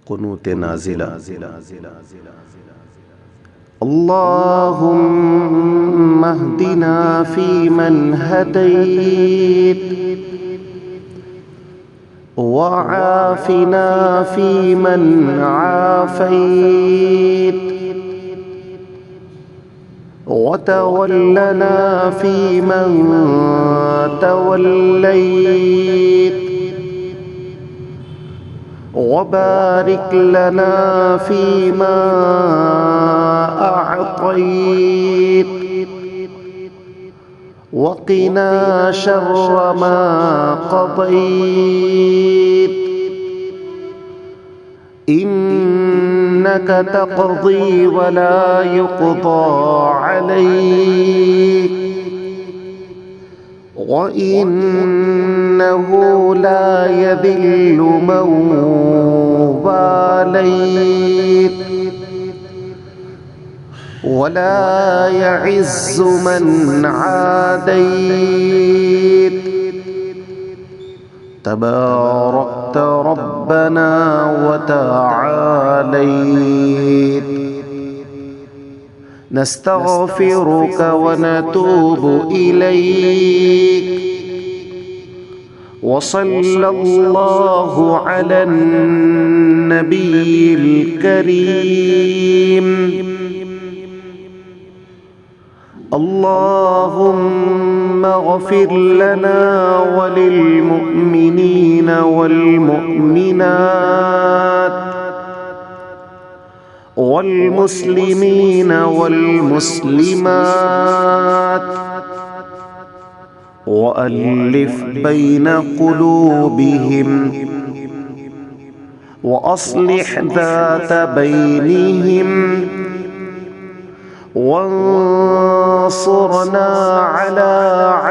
कुनूत नाज़िला। अल्लाहुम्मा अहदिना फ़ीमन हदैत वआफ़िना फ़ीमन आफ़ैत वतवल्लना फ़ीमन तवल्लैत वबारिक लना फ़ीमा अअतैत वक़िना शर्र मा क़ज़ैत इन्नका तक़ज़ी वला युक़ज़ा अलैक वइन्नहु ला यज़िल्लु मन वालैत वला यअज़्ज़ु मन आदैत तबारकत रब्बना व तआलैत नस्तग़फ़िरुक व नतूबु इलैक व सल्लल्लाहु अलन नबिय्यिल करीम। अल्लाहुम्मा ग़फ़िर लना व लिल मुअ्मिनीन वल मुअ्मिनात वल मुस्लिमीन वल मुस्लिमात वअल्लिफ़ बैन क़ुलूबिहिम व अस्लिह ज़ात बैनिहिम वंसुरना अला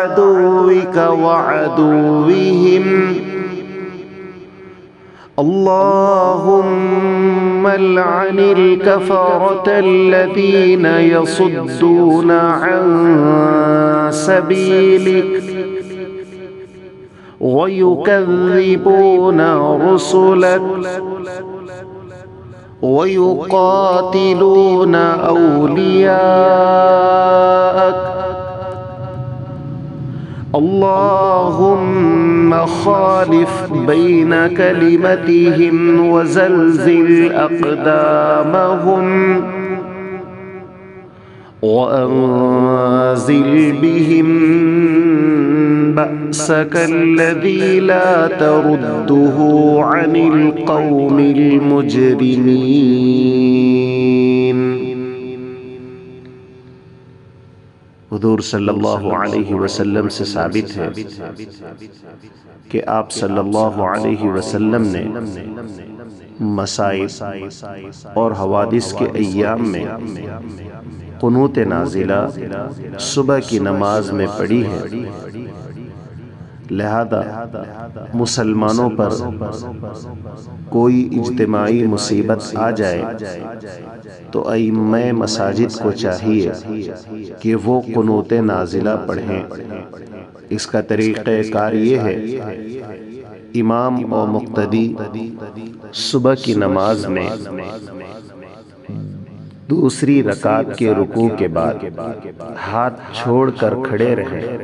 अदुव्विक व अदुव्विहिम। अल्लाहुम्मा लअनिल कफ़रतल्लज़ीना यसुद्दूना अन सबीलिक व युकज़्ज़िबूना रुसुलक व युक़ातिलूना औलियाअक। अल्लाहुम्मा ख़ालिफ़ बैन कलिमतिहिम व ज़ल्ज़िल अक़दामहुम व अंज़िल बिहिम बअसकल्लज़ी ला तरुद्दुहु अनिल क़ौमिल मुजरिमीन। हुज़ूर सल्लल्लाहु अलैहि वसल्लम से साबित है कि आप सल्लल्लाहु अलैहि वसल्लम ने मसाइब और हवादिस के अय्याम में कुनूत नाज़िला सुबह की नमाज में पढ़ी है। लिहाजा मुसलमानों पर कोई इज्तिमाई मुसीबत आ जाए तो इमाम मसाजिद को चाहिए कि वो कुनूत नाज़िला पढ़ें। इसका तरीक़ाकार ये है, इमाम और मुक़्तदी सुबह की नमाज में दूसरी रकात के रुकू के बाद हाथ छोड़कर खड़े रहें।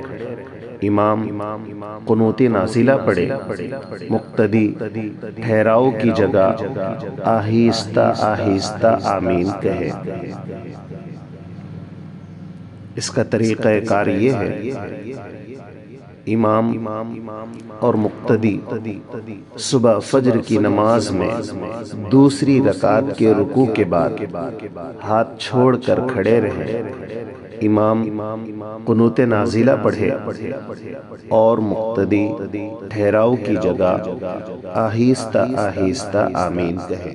इमाम कुनूती नाज़िला पढ़े, मुक़्तदी ठहराव की जगह आहिस्ता आहिस्ता आमीन कहे। इसका तरीक़ाकार ये है, इमाम और मुक़्तदी सुबह फज्र की नमाज में दूसरी रकात के रुकू के बाद हाथ छोड़कर खड़े रहें। इमाम कुनूत नाज़िला पढ़े और मुक़्तदी ठहराव की जगह आहिस्ता आहिस्ता आमीन कहे।